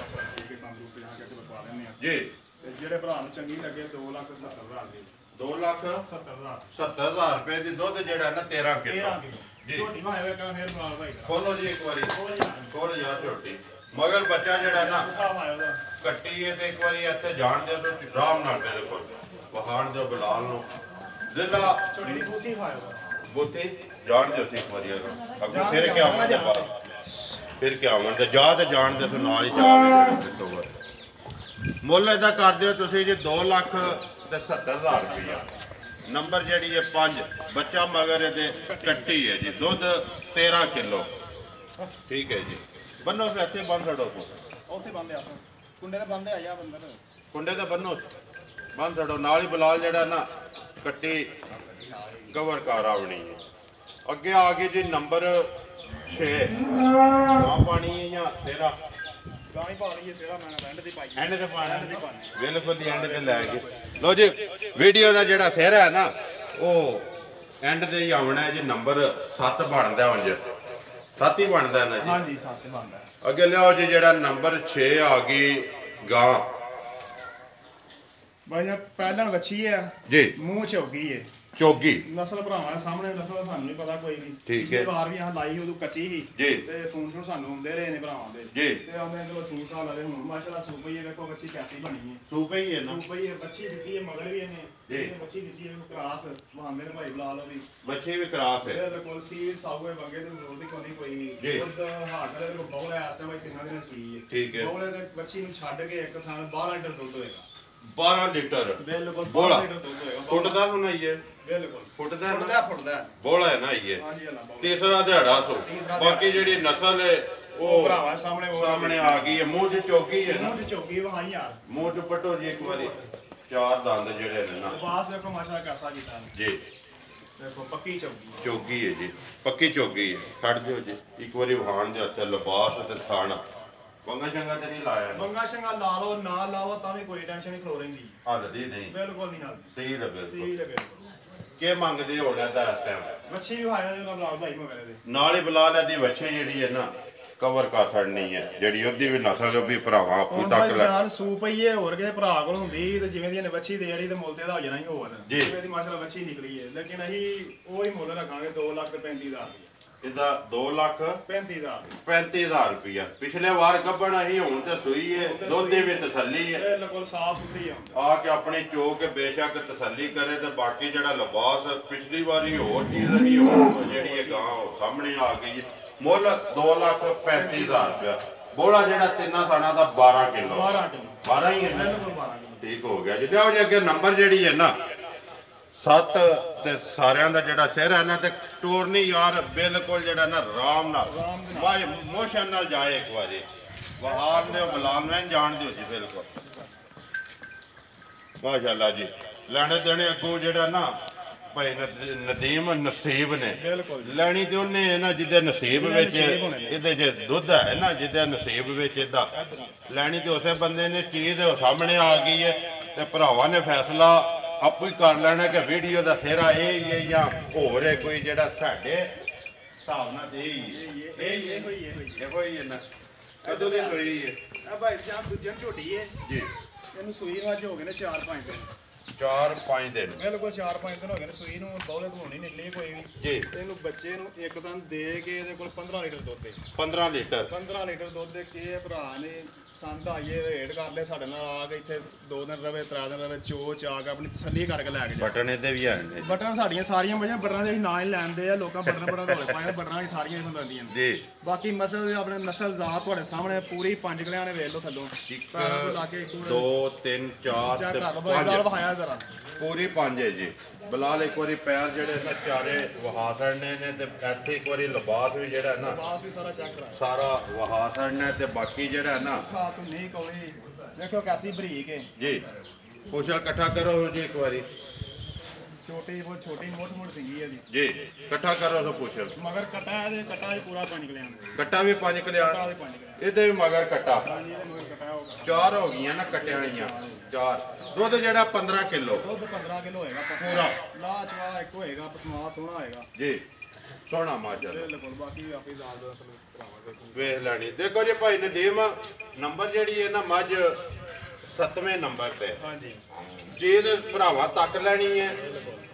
ਕੇ ਤੰਦਰੁਸਤ ਲਾ ਕੇ ਚਲੋ ਪਾ ਦਿੰਦੇ ਆ ਜੀ। ਤੇ ਜਿਹੜੇ ਭਰਾ ਨੂੰ ਚੰਗੀ ਲੱਗੇ 2,70,000 ਦੀ 2,70,000 70,000 ਰੁਪਏ ਦੀ ਦੁੱਧ ਜਿਹੜਾ ਨਾ 13 ਕਿਲੋ 13 ਕਿਲੋ ਜੀ। ਝੋਟੀ ਭਾਵੇਂ ਕਰਾਂ ਫਿਰ ਬਣਾ ਭਾਈ ਖੋਲੋ ਜੀ ਇੱਕ ਵਾਰੀ ਥੋੜਾ ਜਿਹਾ ਖੋਲ ਜਾ ਝੋਟੀ ਮਗਰ ਬੱਚਾ ਜਿਹੜਾ ਨਾ ਮੁੱਕਾ ਭਾਇਆ ਉਹਦਾ ਕੱਟੀ ਹੈ ਤੇ ਇੱਕ ਵਾਰੀ ਇੱਥੇ ਜਾਣ ਦਿਓ ਤੇ ਆਰਾਮ ਨਾਲ ਮੇਰੇ ਕੋਲ ਵਹਾਣ ਦਿਓ ਬਲਾਲ ਨੂੰ ਜ਼ਿਲ੍ਹਾ ਝੋਟੀ ਦੀ ਬੂਥੀ ਭਾਇਆ ਉਹਦਾ ਬੁੱਤੀ ਜਾਣ ਦਿਓ ਸੀ ਇੱਕ ਵਾਰੀ ਅੱਗੋਂ ਫਿਰ ਕੀ ਆਵਾਂਗੇ ਫਿਰ ਕੀ ਆਵਾਂਗੇ ਜਾ ਤੇ ਜਾਣ ਦੇ ਨਾਲ ਹੀ ਜਾਵਾਂਗੇ। ਮੁੱਲ ਇਹਦਾ ਕਰ ਦਿਓ ਤੁਸੀਂ ਜੀ 2,70,000 ਰੁਪਇਆ। ਨੰਬਰ ਜਿਹੜੀ ਹੈ 5 ਬੱਚਾ ਮਗਰ ਇਹਦੇ ਕੱਟੀ ਹੈ ਜੀ ਦੁੱਧ 13 ਕਿਲੋ ਠੀਕ ਹੈ ਜੀ। ਬੰਨੋ ਫਿਰ ਇੱਥੇ ਬੰਨ ਛੱਡੋ ਉੱਥੇ ਬੰਦੇ ਆ ਕੁੰਡੇ ਦੇ ਬੰਦੇ ਆ ਜਾ ਬੰਦੇ ਨੇ ਕੁੰਡੇ ਤੇ ਬੰਨੋ ਬੰਨ ਛੱਡੋ ਨਾਲ ਹੀ ਬਲਾਲ ਜਿਹੜਾ ਨਾ ਕੱਟੀ ਕਵਰ ਕਰ ਆਉਣੀ ਹੈ। ਅੱਗੇ ਆ ਗਏ ਜੀ ਨੰਬਰ 6 ਗਾਂ ਪਾਣੀ ਹੈ ਜਾਂ ਸੇਰਾ ਗਾਣੀ ਪਾਣੀ ਇਹ ਸਿਰਾ ਮੈਂ ਰੈਂਡ ਦੀ ਪਾਈ ਐਂਡ ਤੇ ਪਾਣਾ ਦੀ ਪਾਣੀ ਬਿਲਕੁਲ ਹੀ ਐਂਡ ਤੇ ਲੈ ਕੇ ਲੋ ਜੀ। ਵੀਡੀਓ ਦਾ ਜਿਹੜਾ ਸਿਹਰਾ ਹੈ ਨਾ ਉਹ ਐਂਡ ਤੇ ਹੀ ਆਉਣਾ ਹੈ ਜੀ। ਨੰਬਰ 7 ਬਣਦਾ ਉਂਝ 7 ਹੀ ਬਣਦਾ ਨਾ ਜੀ। ਹਾਂਜੀ 7 ਬਣਦਾ। ਅੱਗੇ ਲਿਆਓ ਜੀ ਜਿਹੜਾ ਨੰਬਰ 6 ਆ ਗਈ ਗਾਂ ਬਾਈ ਜੀ ਪਹਿਲਾਂ ਵੱਛੀ ਹੈ ਜੀ, ਮੂੰਹ ਚ ਹੋ ਗਈ ਹੈ ਚੋਗੀ ਨਸਲ ਭਰਾਵਾਂ ਸਾਹਮਣੇ ਨਸਲ ਦਾ ਸਾਨੂੰ ਨਹੀਂ ਪਤਾ ਕੋਈ ਵੀ। ਠੀਕ ਹੈ। ਵਾਰ ਵੀ ਆਹ ਲਾਈ ਉਦੋਂ ਕੱਚੀ ਸੀ ਜੀ ਤੇ ਫੋਨ ਸਾਨੂੰ ਹੁੰਦੇ ਰਹੇ ਨੇ ਭਰਾਵਾਂ ਦੇ ਜੀ। ਤੇ ਉਹਨੇ ਚਲੋ ਸੂਟ ਸਾਲ ਵਾਲੇ ਹੁਣ ਮਾਸ਼ਾਅੱਲਾ ਸੂਪਈ ਹੈ ਵੇਖੋ ਬੱਚੀ ਕੈਸੀ ਬਣੀ ਹੈ। ਸੂਪੇ ਹੀ ਹੈ ਨਾ ਸੂਪਈ ਹੈ ਬੱਚੀ ਦਿੱਤੀ ਹੈ ਮਗਰ ਵੀ ਇਹਨੇ ਜੀ। ਇਹ ਬੱਚੀ ਦਿੱਤੀ ਹੈ ਕਰਾਸ ਬਹਾਂਦੇ ਨੇ ਭਾਈ ਬੁਲਾ ਲਓ ਵੀ ਬੱਚੇ ਵੀ ਕਰਾਸ ਹੈ। ਇਹਦੇ ਕੋਲ ਸੀਲ ਸਾਊਏ ਬੰਗੇ ਤੇ ਰੋਲ ਦੀ ਕੋਈ ਜੀ। ਖੁਦ ਹਾਜ਼ਰ ਦੇ ਕੋਲ ਬੌਲ ਹੈ ਇਸ ਟਾਈਮ ਤਿੰਨਾਂ ਦਿਨ ਸੂਈ ਹੈ। ਠੀਕ ਹੈ। ਬੌਲੇ ਦੇ ਬੱਚੀ ਨੂੰ ਛੱਡ ਕੇ ਇੱਕ ਥਾਂ 12 ਲੀਟਰ ਦੁੱਧ ਹੋਏਗਾ। 12 ਲੀਟਰ ਬਿਲਕੁਲ ਬੋਲਾ 12 ਲੀਟਰ ਦੁੱਧ ਹੋਏਗਾ। ਫੁੱਟਦਾ ਹੁਣ ਆਈਏ ਬਿਲਕੁਲ ਫੁੱਟਦਾ ਨਾ? ਫੁੱਟਦਾ ਬੋਲਾ ਹੈ ਨਾ ਆਈਏ। ਹਾਂਜੀ ਅੱਲਾ ਬੌਲਾ ਤੀਸਰਾ ਦਿਹਾੜਾ ਸੋ ਬਾਕੀ ਜਿਹੜੀ ਨਸਲ ਹੈ ਉਹ ਭਰਾਵਾ ਸਾਹਮਣੇ ਸਾਹਮਣੇ ਆ ਗਈ ਹੈ। ਮੂੰਹ 'ਚ ਚੋਗੀ ਹੈ ਨਾ ਮੂੰਹ 'ਚ ਚੌਕੀ ਵਹਾਈ ਯਾਰ ਮੂੰਹ 'ਚ ਪਟੋ ਜੀ ਇੱਕ ਵਾਰੀ 4 ਦੰਦ ਜਿਹੜੇ ਨੇ ਨਾ ਬਾਸ ਵੇਖੋ ਮਾਸ਼ਾਅੱਲਾ ਕੈਸਾ ਕੀਤਾ ਜੀ। ਦੇਖੋ ਪੱਕੀ ਚੌਕੀ ਚੋਗੀ ਹੈ ਜੀ, ਪੱਕੀ ਚੋਗੀ ਹੈ। ਛੱਡ ਦਿਓ ਜੀ ਇੱਕ ਵਾਰੀ ਵਹਾਣ ਦੇ ਉੱਤੇ ਲਿਬਾਸ ਤੇ ਥਾਣ ਬੰਗਾ ਚੰਗਾ ਤੇ ਨਹੀਂ ਲਾਇਆ ਬੰਗਾ ਸ਼ੰਗਾ ਲਾ ਲਓ ਨਾ ਲਾਓ ਤਾਂ ਵੀ ਕੋਈ ਟੈਨਸ਼ਨ ਨਹੀਂ ਖਲੋ ਰਹਿੰਦੀ। ਹੱਲਦੀ ਨਹੀਂ ਬਿਲਕੁਲ ਨਹੀਂ ਹਲਦੀ। ਸਹੀ ਹੈ ਬਿਲਕੁਲ। ਸਹੀ ਹੈ ਬਿਲਕੁਲ। ਕੀ ਮੰਗਦੇ ਹੋਣਾ ਦਾ ਇਸ ਟਾਈਮ ਮੱਛੀ ਵੀ ਹਾਇਆ ਦੇ ਨਾਲ ਭਾਈ ਮਗਰੇ ਦੇ ਨਾਲ ਹੀ ਬੁਲਾ ਲੈਦੀ ਬੱਚੇ ਜਿਹੜੀ ਹੈ ਨਾ ਕਵਰ ਕਰ ਛੱਡਣੀ ਹੈ ਜਿਹੜੀ ਉਹਦੀ ਵੀ ਨਸਲ ਉਹ ਵੀ ਭਰਾਵਾਂ ਆਪੂ ਹੁਣ ਤੱਕ ਭਾਈ ਲੈ ਯਾਰ ਸੂਪ ਹੀ ਹੈ ਹੋਰ ਕਿਸੇ ਭਰਾ ਕੋਲ ਹੁੰਦੀ ਤੇ ਜਿਵੇਂ ਦੀ ਇਹਨੇ ਬੱਚੀ ਦੇ ਜਿਹੜੀ ਤੇ ਮੁੱਲ ਤੇ ਦਾ ਹੋ ਜਾਣਾ ਹੀ ਹੋਰ ਜੀ। ਜਿਵੇਂ ਦੀ ਮਾਸ਼ਾਅੱਲਾ ਬੱਚੀ ਨਿਕਲੀ ਹੈ ਲੇਕਿਨ ਅਸੀਂ ਉਹ ਹੀ ਮੁੱਲ ਰੱਖਾਂਗੇ 2,35,000 ਇਹਦਾ 2,35,000 35,000 ਰੁਪਇਆ। ਪਿਛਲੇ ਵਾਰ ਗੱਭਣ ਆਹੀ ਹੁਣ ਤੇ ਸੂਈ ਹੈ ਦੁੱਧ ਦੀ ਵੀ ਤਸੱਲੀ ਹੈ। ਬਿਲਕੁਲ ਸਾਫ ਸੁਥਰੀ ਆਉਂਦਾ ਆ ਕੇ ਆਪਣੀ ਚੋ ਕੇ ਬੇਸ਼ੱਕ ਤਸੱਲੀ ਕਰੇ ਤੇ ਬਾਕੀ ਜਿਹੜਾ ਲਿਬਾਸ ਪਿਛਲੀ ਵਾਰੀ ਹੋਰ ਚੀਜ਼ ਨਹੀਂ ਹੁਣ ਜਿਹੜੀ ਇਹ ਗਾਂ ਉਹ ਸਾਹਮਣੇ ਆ ਗਈ ਹੈ। ਮੁੱਲ 2,35,000 ਰੁਪਇਆ। ਬੋਲਾ ਜਿਹੜਾ ਤਿੰਨਾਂ ਥਾਣਾ ਦਾ 12 ਕਿਲੋ 12 ਕਿਲੋ 12 ਹੀ ਹੈ ਨਾ? ਬਿਲਕੁਲ 12 ਕਿਲੋ ਠੀਕ ਹੋ ਗਿਆ ਜੀ। ਲਿਆਓ ਜੀ ਅੱਗੇ ਨੰਬਰ ਜਿਹੜੀ ਹੈ ਨਾ 7 ਤੇ ਸਾਰਿਆਂ ਦਾ ਜਿਹੜਾ ਸਿਰ ਹੈ ਨਾ ਤੇ ਟੋਰਨੀ ਯਾਰ ਬਿਲਕੁਲ ਜਿਹੜਾ ਨਾ ਆਰਾਮ ਨਾਲ ਮੋਸ਼ਨ ਨਾਲ ਜਾਏ ਇੱਕ ਵਾਰੀ ਬਹਾਰ ਦੇ ਬਲਾਲ ਨੂੰ ਜਾਣ ਦਿਓ ਜੀ ਬਿਲਕੁਲ ਮਾਸ਼ਾਅੱਲਾ ਜੀ। ਲੈਣੇ ਦੇਣੇ ਅੱਗੋਂ ਜਿਹੜਾ ਨਾ ਭਾਈ ਨਦੀਮ ਨਸੀਬ ਨੇ ਬਿਲਕੁਲ ਲੈਣੀ ਤੇ ਉਹਨੇ ਨਾ ਜਿਹਦੇ ਨਸੀਬ ਵਿੱਚ ਇਹਦੇ 'ਚ ਦੁੱਧ ਹੈ ਨਾ ਜਿਹਦੇ ਨਸੀਬ ਵਿੱਚ ਇਹਦਾ ਲੈਣੀ ਤੇ ਉਸੇ ਬੰਦੇ ਨੇ ਚੀਜ਼ ਸਾਹਮਣੇ ਆ ਗਈ ਹੈ ਤੇ ਭਰਾਵਾਂ ਨੇ ਫੈਸਲਾ ਆਪੂ ਹੀ ਕਰ ਲੈਣਾ ਕਿ ਵੀਡੀਓ ਦਾ ਸਿਰਾ ਇਹ ਹੀ ਹੈ ਜਾਂ ਹੋਰ ਹੈ ਕੋਈ ਜਿਹੜਾ ਸਾਡੇ ਹਿਸਾਬ ਨਾਲ ਇਹ ਹੀ ਹੈ ਨਾ ਕਦੋਂ ਦੀ ਸੋਈ ਹੈ ਆ ਭਾਈ ਸਾਹਿਬ ਦੂਜੇ ਨੂੰ ਝੋਟੀ ਹੈ ਜੀ। ਇਹਨੂੰ ਸੂਈ ਨੂੰ ਅੱਜ ਹੋ ਗਏ ਨੇ 4-5 ਦਿਨ 4-5 ਦਿਨ ਬਿਲਕੁਲ 4-5 ਦਿਨ ਹੋ ਗਏ ਨੇ ਸੂਈ ਨੂੰ ਬੌਲੇ ਤੋਂ ਨਹੀਂ ਨਿਕਲੀ ਕੋਈ ਵੀ ਜੀ। ਇਹਨੂੰ ਬੱਚੇ ਨੂੰ ਇੱਕ ਦਿਨ ਦੇ ਕੇ ਇਹਦੇ ਕੋਲ 15 ਲੀਟਰ ਦੁੱਧ ਹੈ 15 ਲੀਟਰ 15 ਲੀਟਰ ਦੁੱਧ ਦੇ ਕੇ ਭਰਾ ਨੇ ਸੰਦ ਆਈਏ ਰੇਡ ਕਰ ਲਿਆ ਸਾਡੇ ਨਾਲ ਆ ਕੇ ਇੱਥੇ 2 ਦਿਨ ਰਵੇ 3 ਦਿਨ ਰਵੇ ਚੋ ਚਾ ਕੇ ਆਪਣੀ ਤਸੱਲੀ ਕਰਕੇ ਲੈ ਕੇ ਜਾ ਬਟਨ ਇਹਦੇ ਵੀ ਆ ਨੇ ਬਟਨ ਸਾਡੀਆਂ ਸਾਰੀਆਂ ਮਜਾਂ ਬਟਨਾਂ ਦੇ ਅਸੀਂ ਨਾਂ ਹੀ ਲੈਂਦੇ ਆ ਲੋਕਾਂ ਬਟਨ ਧੋਲੇ ਪਾਏ ਬਟਨਾਂ ਹੀ ਸਾਰੀਆਂ ਹੀ ਬੰਦੀਆਂ ਨੇ ਜੀ। ਬਾਕੀ ਮਸਲ ਆਪਣੇ ਨਸਲ ਜ਼ਾਤ ਤੁਹਾਡੇ ਸਾਹਮਣੇ ਪੂਰੀ 5 ਗਲਿਆਂ ਨੇ ਵੇਖ ਲਓ ਥੱਲੋਂ ਪੈਰਾਂ ਤੋਂ ਲਾ ਕੇ 2 3 4 ਚੈੱਕ ਤੇ ਕਰ ਲਓ ਬਾਈ ਨਾਲ ਵਹਾਇਆ ਜ਼ਰਾ ਪੂਰੀ 5 ਹੈ ਜੀ। ਬਲਾਲ ਇੱਕ ਵਾਰੀ ਪੈਰ ਜਿਹੜੇ ਨਾ ਚਾਰੇ ਵਹਾ ਛੱਡਨੇ ਨੇ ਤੇ ਇੱਥੇ ਇੱਕ ਵਾਰੀ ਲਿਬਾਸ ਵੀ ਜਿਹੜਾ ਨਾ ਬਾਸ ਵੀ ਸਾਰਾ ਚੈੱਕ ਕਰਾਇਆ ਸਾਰਾ ਵਹਾ ਛੱਡਨਾ ਤੇ ਬਾਕੀ ਜਿਹੜਾ ਨਾ ਖਾ ਤੂੰ ਨਹੀਂ ਕੌਲੀ ਦੇਖੋ ਕੈਸੀ ਬਰੀਕ ਹੈ ਜੀ ਪੁੱਛਲ ਇਕੱਠਾ ਕਰੋ ਜੀ ਇੱਕ ਵਾਰੀ ਛੋਟੀ ਬਹੁਤ ਛੋਟੀ ਮੋਟ ਸਿੰਗੀ ਹੈ ਜੀ ਇਕੱਠਾ ਕਰੋ ਸੋ ਪੁੱਛਲ ਮਗਰ ਕਟਾ ਇਹਦੇ ਕਟਾ ਪੂਰਾ 5 ਗਲਿਆਂ ਦਾ ਕੱਟਾ ਵੀ 5 ਕਲਿਆਣ ਕਟਾ ਵੀ 5 ਗਲਿਆਂ ਇਹਦੇ ਵੀ ਮਗਰ ਕੱਟਾ ਹਾਂਜੀ ਇਹਦੇ ਮਗਰ ਕਟਾ ਹੋਗਾ 4 ਹੋ ਗਈਆਂ ਨਾ ਕੱਟਿਆਂ ਵਾਲੀਆਂ 4 ਦੁੱਧ ਜਿਹੜਾ 15 ਕਿਲੋ ਦੁੱਧ 15 ਕਿਲੋ ਹੋਏਗਾ ਪੂਰਾ। ਲਾਚਵਾ ਇੱਕ ਹੋਏਗਾ ਪਸਮਾ ਸੋਹਣਾ ਹੋਏਗਾ ਜੀ ਸੋਹਣਾ ਮਾਜਾ ਬਿਲਕੁਲ ਬਾਕੀ ਵੀ ਆਪੇ ਦਾਲ ਦਾ ਭਰਾਵਾਂਗੇ ਵੇਖ ਲੈਣੀ ਦੇਖੋ ਜੀ ਭਾਈ ਨਦੀਮ ਨੰਬਰ ਜਿਹੜੀ ਹੈ ਨਾ ਮੱਝ 7ਵੇਂ ਨੰਬਰ ਤੇ ਹਾਂਜੀ ਚੀਜ਼ ਭਰਾਵਾਂ ਤੱਕ ਲੈਣੀ ਹੈ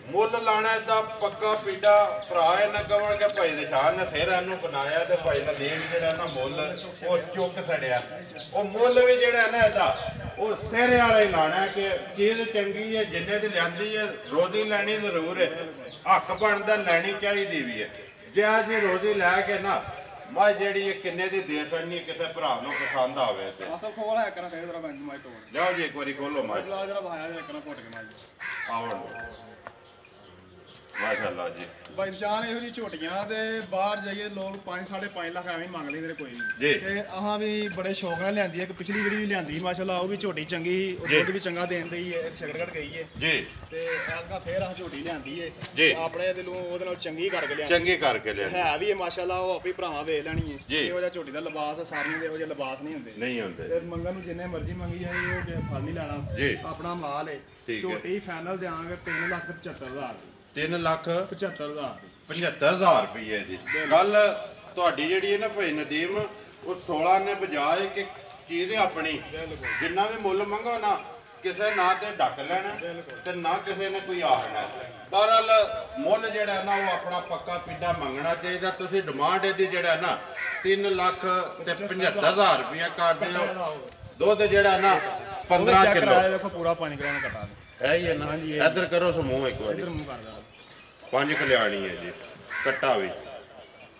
ਮੁੱਲ ਲਾਣਾ ਇਹਦਾ ਪੱਕਾ ਪੀੜਾ ਭਰਾ ਇਹਨਾਂ ਕਹਣ ਕੇ ਭਾਈ ਨਿਸ਼ਾਨ ਨੇ ਸਿਰ ਇਹਨੂੰ ਬਣਾਇਆ ਤੇ ਭਾਈ ਨਦੀਮ ਜਿਹੜਾ ਨਾ ਮੁੱਲ ਉਹ ਚੁੱਕ ਛੜਿਆ ਉਹ ਮੁੱਲ ਵੀ ਜਿਹੜਾ ਨਾ ਇਹਦਾ ਉਹ ਸਿਰ ਵਾਲਾ ਹੀ ਲਾਣਾ ਕਿ ਚੀਜ਼ ਚੰਗੀ ਹੈ ਜਿੰਨੇ ਦੀ ਲਿਆਂਦੀ ਹੈ ਰੋਜ਼ੀ ਲੈਣੀ ਜ਼ਰੂਰ ਹੈ ਹੱਕ ਬਣਦਾ ਲੈਣੀ ਚਾਹੀਦੀ ਵੀ ਹੈ ਜੇ ਅੱਜ ਰੋਜ਼ੀ ਲੈ ਕੇ ਨਾ ਮੱਝ ਜਿਹੜੀ ਇਹ ਕਿੰਨੇ ਦੀ ਦੇ ਸਕਣੀ ਕਿਸੇ ਭਰਾ ਨੂੰ ਪਸੰਦ ਆਵੇ ਤੇ ਅਸਲ ਖੋਲ ਹੈ ਕਰਾਂ ਫੇਰ ਜਰਾ ਬੰਦ ਮਾਈਕ ਕੋਲ ਲਿਆਓ ਜੀ ਇੱਕ ਵਾਰੀ ਖੋਲੋ ਮੱਝ ਬਲਾ ਜਰਾ ਵਹਾਇਆ ਜਰਾ ਕਰਾਂ ਫੁੱਟ ਕੇ ਮਾਈ ਆਵਣ ਮਾਸ਼ਾਅੱਲਾ ਜੀ ਬਾਈ ਜਾਨ ਇਹੋ ਜਿਹੀ ਝੋਟੀਆਂ ਤੇ ਬਾਹਰ ਜਾਈਏ ਲੋਕ 5-5.5 ਲੱਖ ਐਵੇਂ ਹੀ ਮੰਗ ਲੈਂਦੇ ਨੇ ਕੋਈ ਜੀ। ਵੀ ਤੇ ਆਹਾਂ ਵੀ ਬੜੇ ਸ਼ੌਕ ਨਾਲ ਲਿਆਂਦੀ ਹੈ ਕਿ ਪਿਛਲੀ ਜਿਹੜੀ ਵੀ ਲਿਆਂਦੀ ਮਾਸ਼ਾਅੱਲਾ ਉਹ ਵੀ ਝੋਟੀ ਚੰਗੀ ਸੀ ਉਹ ਦੁੱਧ ਵੀ ਚੰਗਾ ਦੇਣ ਦੀ ਹੈ ਸ਼ਕਰਗੜ ਗਈ ਹੈ ਜੀ ਤੇ ਐਲਕਾ ਫੇਰ ਆਹ ਝੋਟੀ ਲਿਆਂਦੀ ਹੈ ਜੀ। ਆਪਣੇ ਦਿਲੋਂ ਉਹਦੇ ਨਾਲ ਚੰਗੀ ਕਰਕੇ ਲਿਆਂਦੀ ਚੰਗੀ ਕਰਕੇ ਲਿਆ ਹੈ ਵੀ ਇਹ ਮਾਸ਼ਾਅੱਲਾ ਉਹ ਆਪੇ ਭਰਾਵਾਂ ਵੇਚ ਲੈਣੀ ਹੈ ਜੀ। ਇਹੋ ਜਿਹਾ ਝੋਟੀ ਦਾ ਲਿਬਾਸ ਆ ਸਾਰੀਆਂ ਦੇ ਇਹੋ ਜਿਹੇ ਲਿਬਾਸ ਨਹੀਂ ਹੁੰਦੇ ਨਹੀਂ ਹੁੰਦੇ ਤੇ ਮੰਗਣ ਨੂੰ ਜਿੰਨੇ ਮਰਜ਼ੀ ਮੰਗੀ ਜਾਏ ਉਹ ਜੇ ਫਲ ਨਹੀਂ ਜੀ। ਲੈਣਾ ਆਪਣਾ ਮਾਲ ਹੈ ਠੀਕ ਹੈ। ਝੋਟੀ ਫਾਈਨਲ ਦੇਾਂਗੇ 3,75,000 3,75,000 75,000 ਰੁਪਏ ਦੀ ਗੱਲ ਤੁਹਾਡੀ ਜਿਹੜੀ ਹੈ ਨਾ ਭਾਈ ਨਦੀਮ ਉਹ 16 ਨੇ ਬਜਾਏ ਕਿ ਚੀਜ਼ ਆਪਣੀ ਜਿੰਨਾ ਵੀ ਮੁੱਲ ਮੰਗੋ ਨਾ ਕਿਸੇ ਨਾ ਤੇ ਡੱਕ ਲੈਣਾ ਤੇ ਨਾ ਕਿਸੇ ਨੇ ਕੋਈ ਆਖਣਾ। ਬਹਰਹਾਲ ਮੁੱਲ ਜਿਹੜਾ ਨਾ ਉਹ ਆਪਣਾ ਪੱਕਾ ਪੀਡਾ ਮੰਗਣਾ ਚਾਹੀਦਾ। ਤੁਸੀਂ ਡਿਮਾਂਡ ਇਹਦੀ ਜਿਹੜਾ ਨਾ 3,75,000 ਰੁਪਇਆ ਕਰਦੇ ਹੋ। ਦੁੱਧ ਜਿਹੜਾ ਨਾ 15 ਕਿਲੋ ਵੇਖੋ ਪੂਰਾ 5 ਗ੍ਰਾਮ ਕਟਾ ਹੈ ਹੀ ਹੈ ਨਾ। ਇੱਧਰ ਕਰੋ ਸਮੂਹ ਇੱਕ ਵਾਰੀ। ਮੂੰਹ ਕਰ ਦੇਣਾ 5 ਕਲਿਆਣੀ ਹੈ ਜੀ, ਕੱਟਾ ਵੀ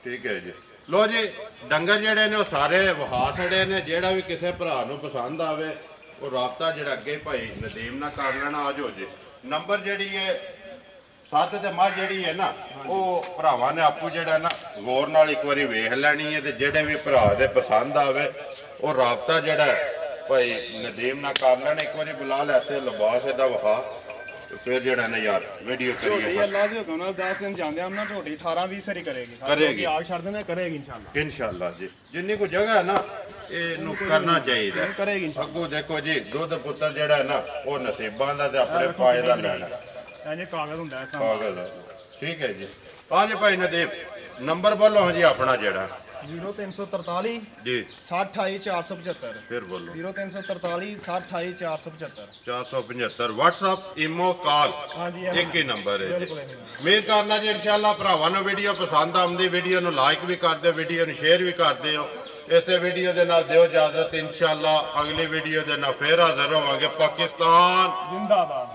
ਠੀਕ ਹੈ ਜੀ। ਲੋ ਜੀ ਡੰਗਰ ਜਿਹੜੇ ਨੇ ਉਹ ਸਾਰੇ ਵਹਾ ਛੜੇ ਨੇ। ਜਿਹੜਾ ਵੀ ਕਿਸੇ ਭਰਾ ਨੂੰ ਪਸੰਦ ਆਵੇ ਉਹ ਰਾਬਤਾ ਜਿਹੜਾ ਅੱਗੇ ਭਾਈ ਨਦੀਮ ਨਾਲ ਕਰ ਲੈਣਾ। ਆ ਜਾਓ ਜੀ। ਨੰਬਰ ਜਿਹੜੀ ਹੈ 7 ਤੇ ਮੱਝ ਜਿਹੜੀ ਹੈ ਨਾ ਉਹ ਭਰਾਵਾਂ ਨੇ ਆਪੂ ਜਿਹੜਾ ਨਾ ਗੌਰ ਨਾਲ ਇੱਕ ਵਾਰੀ ਵੇਖ ਲੈਣੀ ਹੈ ਤੇ ਜਿਹੜੇ ਵੀ ਭਰਾ ਦੇ ਪਸੰਦ ਆਵੇ ਉਹ ਰਾਬਤਾ ਜਿਹੜਾ ਭਾਈ ਨਦੀਮ ਨਾਲ ਕਰ ਲੈਣਾ। ਇੱਕ ਵਾਰੀ ਬੁਲਾ ਲੈ ਤੇ ਲਿਬਾਸ ਇਹਦਾ ਵਿਖਾ ਫਿਰ ਜਿਹੜਾ ਨਾ ਯਾਰ ਵੀਡੀਓ ਕਰੀਏ। ਅੱਲਾਹ ਦੇ ਹੁਕਮ ਨਾਲ 10 ਦਿਨ ਜਾਂਦੇ ਆ ਨਾ ਝੋਟੀ 18-20 ਸਰੀ ਕਰੇਗੀ ਆਗ ਛੱਡ ਦੇਣਾ ਕਰੇਗੀ ਇਨਸ਼ਾਅੱਲਾ। ਇਨਸ਼ਾਅੱਲਾ ਜੀ ਜਿੰਨੀ ਕੋ ਜਗ੍ਹਾ ਹੈ ਨਾ ਇਹਨੂੰ ਕਰਨਾ ਚਾਹੀਦਾ ਕਰੇਗੀ। ਅੱਗੋਂ ਦੇਖੋ ਜੀ ਦੁੱਧ ਪੁੱਤਰ ਜਿਹੜਾ ਨਾ ਉਹ ਨਸੀਬਾਂ ਦਾ ਤੇ ਆਪਣੇ ਪਾਏ ਦਾ ਲੈਣਾ। ਇਹ ਕਾਗਜ਼ ਹੁੰਦਾ ਹੈ ਕਾਗਜ਼ ਠੀਕ ਹੈ ਜੀ। ਹਾਂਜੀ ਭਾਈ ਨਦੀਮ ਨੰਬਰ ਬੋਲੋ ਜੀ ਆਪਣਾ ਜਿਹੜਾ 0343 ਜੀ 6028 475 ਫਿਰ ਬੋਲੋ 0343 6028 475 WhatsApp ਈਮੋ ਕਾਲ ਇੱਕ ਹੀ ਨੰਬਰ ਹੈ ਜੀ। ਉਮੀਦ ਕਰਨਾ ਜੀ ਇਨਸ਼ਾਅੱਲਾ ਭਰਾਵਾਂ ਨੂੰ ਵੀਡੀਓ ਪਸੰਦ ਆਉਂਦੀ ਵੀਡੀਓ ਨੂੰ ਲਾਈਕ ਵੀ ਕਰਦੇ ਵੀਡੀਓ ਨੂੰ ਸ਼ੇਅਰ ਵੀ ਕਰਦੇ ਹੋ। ਇਸੇ ਵੀਡੀਓ ਦੇ ਨਾਲ ਦਿਓ ਇਜਾਜ਼ਤ। ਇਨਸ਼ਾਅੱਲਾ ਅਗਲੀ ਵੀਡੀਓ ਦੇ ਨਾਲ ਫੇਰ ਹਾਜ਼ਰ ਹੋਵਾਂਗੇ। ਪਾਕਿਸਤਾਨ ਜ਼ਿੰਦਾਬਾਦ।